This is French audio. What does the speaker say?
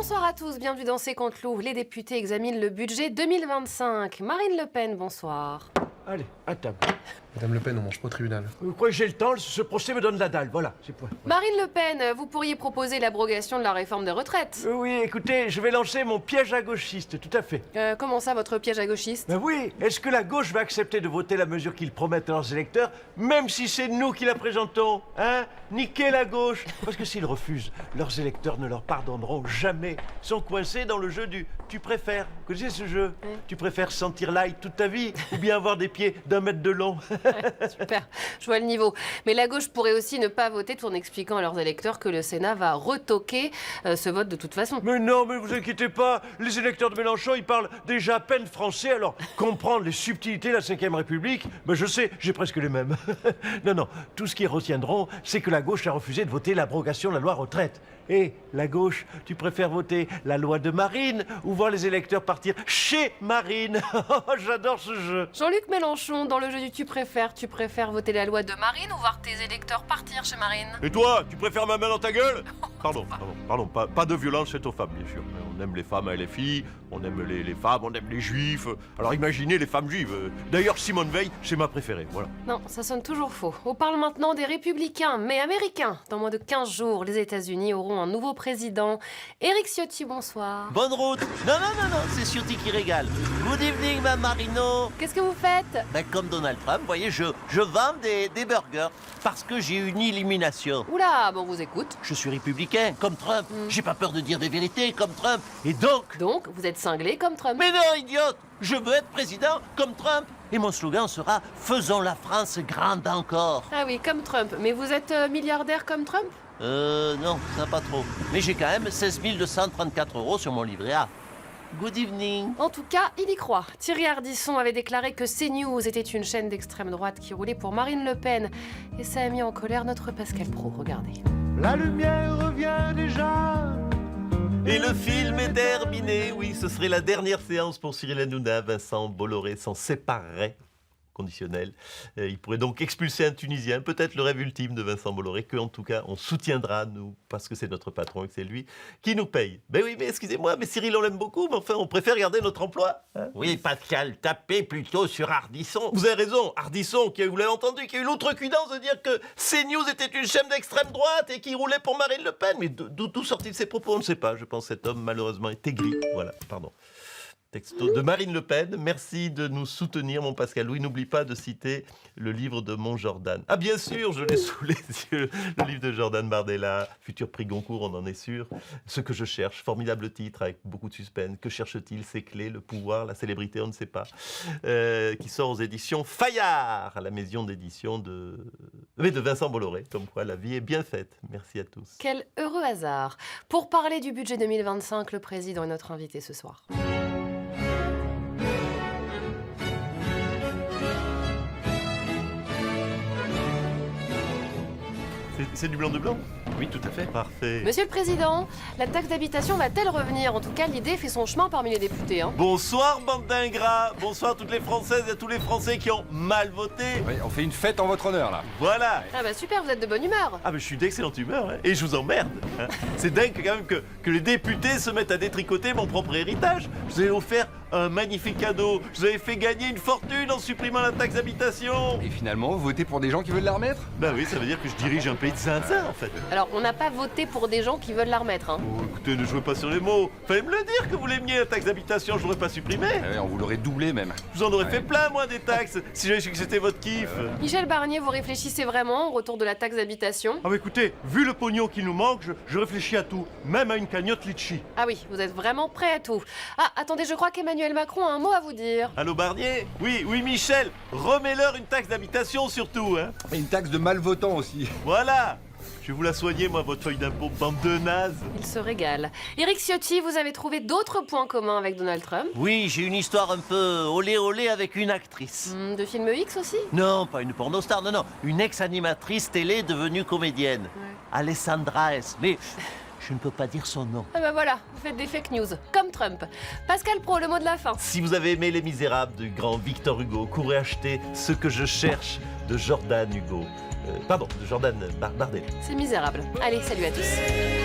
Bonsoir à tous, bienvenue dans C'est contre Loup. Les députés examinent le budget 2025. Marine Le Pen, bonsoir. Allez, à table. Madame Le Pen, on mange pas au tribunal. Vous croyez que j'ai le temps? Ce procès me donne la dalle, voilà, c'est point. Marine Le Pen, vous pourriez proposer l'abrogation de la réforme des retraites. Oui, écoutez, je vais lancer mon piège à gauchiste, tout à fait. Comment ça, votre piège à gauchiste? Ben oui, est-ce que la gauche va accepter de voter la mesure qu'ils promettent à leurs électeurs, même si c'est nous qui la présentons? Hein? Niquer la gauche. Parce que s'ils refusent, leurs électeurs ne leur pardonneront jamais. Ils sont coincés dans le jeu du « tu préfères ». Vous connaissez ce jeu? Oui. Tu préfères sentir l'ail toute ta vie ou bien avoir des pieds d'1 mètre de long? Super, je vois le niveau. Mais la gauche pourrait aussi ne pas voter tout en expliquant à leurs électeurs que le Sénat va retoquer ce vote de toute façon. Mais non, mais vous inquiétez pas, les électeurs de Mélenchon, ils parlent déjà à peine français, alors comprendre les subtilités de la Ve République, ben je sais, j'ai presque les mêmes. Non, tout ce qu'ils retiendront, c'est que la gauche a refusé de voter l'abrogation de la loi retraite. Et la gauche, tu préfères voter la loi de Marine ou voir les électeurs partir chez Marine? J'adore ce jeu. Jean-Luc Mélenchon, dans le jeu du tu préfères voter la loi de Marine ou voir tes électeurs partir chez Marine? Et toi, tu préfères ma main dans ta gueule? Pardon, pas de violence faite aux femmes, bien sûr. On aime les femmes et les filles, on aime les femmes, on aime les juifs. Alors imaginez les femmes juives. D'ailleurs, Simone Veil, c'est ma préférée, voilà. Non, ça sonne toujours faux. On parle maintenant des républicains, mais américains. Dans moins de 15 jours, les États-Unis auront un nouveau président. Éric Ciotti, bonsoir. Bonne route. Non, c'est Ciotti qui régale. Good evening, ma Marino. Qu'est-ce que vous faites? Ben, comme Donald Trump, vous voyez, je vends des burgers parce que j'ai une illumination. Oula, bon, on vous écoute. Je suis républicain, comme Trump. J'ai pas peur de dire des vérités, comme Trump. Et donc... Donc, vous êtes cinglé comme Trump. Mais non, idiote. Je veux être président, comme Trump. Et mon slogan sera « Faisons la France grande encore ». Ah oui, comme Trump. Mais vous êtes milliardaire comme Trump? Non, ça pas trop. Mais j'ai quand même 16 234 € sur mon livret A. Good evening. En tout cas, il y croit. Thierry Ardisson avait déclaré que CNews était une chaîne d'extrême droite qui roulait pour Marine Le Pen. Et ça a mis en colère notre Pascal Praud. Regardez. La lumière revient déjà. Et le film est terminé. Oui, ce serait la dernière séance pour Cyril Hanouna. Vincent Bolloré s'en séparerait. Conditionnel. Il pourrait donc expulser un Tunisien, peut-être le rêve ultime de Vincent Bolloré, que en tout cas on soutiendra, nous, parce que c'est notre patron et que c'est lui qui nous paye. Ben oui, mais excusez-moi, mais Cyril on l'aime beaucoup, mais enfin on préfère garder notre emploi. Hein? Oui, Pascal, tapez plutôt sur Ardisson. Vous avez raison, Ardisson, qui, vous l'avez entendu, qui a eu l'outrecuidance de dire que CNews était une chaîne d'extrême droite et qui roulait pour Marine Le Pen. Mais d'où sortent ces propos, on ne sait pas. Je pense que cet homme, malheureusement, est aigri. Voilà, pardon. Texto de Marine Le Pen. Merci de nous soutenir, mon Pascal. Oui, n'oublie pas de citer le livre de mon Jordan. Ah, bien sûr, je l'ai sous les yeux. Le livre de Jordan Bardella, futur prix Goncourt, on en est sûr. Ce que je cherche, formidable titre avec beaucoup de suspense. Que cherche-t-il? Ses clés, le pouvoir, la célébrité, on ne sait pas. Qui sort aux éditions Fayard, à la maison d'édition de Vincent Bolloré. Comme quoi, la vie est bien faite. Merci à tous. Quel heureux hasard. Pour parler du budget 2025, le président est notre invité ce soir. C'est du blanc de blanc? Oui, tout à fait. Parfait. Monsieur le Président, la taxe d'habitation va-t-elle revenir? En tout cas, l'idée fait son chemin parmi les députés. Bonsoir, bande d'ingrats. Bonsoir à toutes les Françaises et à tous les Français qui ont mal voté. Oui, on fait une fête en votre honneur, là. Voilà. Ah bah super, vous êtes de bonne humeur. Ah, mais je suis d'excellente humeur, hein. Et je vous emmerde. Hein. C'est dingue quand même que les députés se mettent à détricoter mon propre héritage. Je vous ai offert un magnifique cadeau. Je vous avais fait gagner une fortune en supprimant la taxe d'habitation. Et finalement, vous votez pour des gens qui veulent la remettre? Ben oui, ça veut dire que je dirige un pays de zinzin, en fait. Alors, on n'a pas voté pour des gens qui veulent la remettre. Hein. Oh, écoutez, ne jouez pas sur les mots. Fallait me le dire que vous l'aimiez, la taxe d'habitation. Je l'aurais pas supprimé. Ah ouais, on vous l'aurait doublé même. Je vous en aurais Ouais. fait plein, moi, des taxes, si j'avais su que c'était votre kiff. Michel Barnier, vous réfléchissez vraiment au retour de la taxe d'habitation? Ah mais écoutez, vu le pognon qui nous manque, je réfléchis à tout, même à une cagnotte litchi. Ah oui, vous êtes vraiment prêt à tout. Ah, attendez, je crois qu'Emmanuel Macron a un mot à vous dire. Allô, Barnier? Oui, Michel. Remets-leur une taxe d'habitation, surtout, hein. Et une taxe de malvotants aussi. Voilà. Je vais vous la soigner, moi, votre feuille d'impôt, bande de nazes. Il se régale. Éric Ciotti, vous avez trouvé d'autres points communs avec Donald Trump? Oui, j'ai une histoire un peu olé avec une actrice. De film X aussi? Non, pas une pornostar, non. Une ex-animatrice télé devenue comédienne. Ouais. Alessandra S. Mais je ne peux pas dire son nom. Ah bah voilà, vous faites des fake news, comme Trump. Pascal Praud, le mot de la fin. Si vous avez aimé Les Misérables du grand Victor Hugo, courez acheter Ce que je cherche de Jordan Hugo. De Jordan Bardella. C'est misérable. Allez, salut à tous.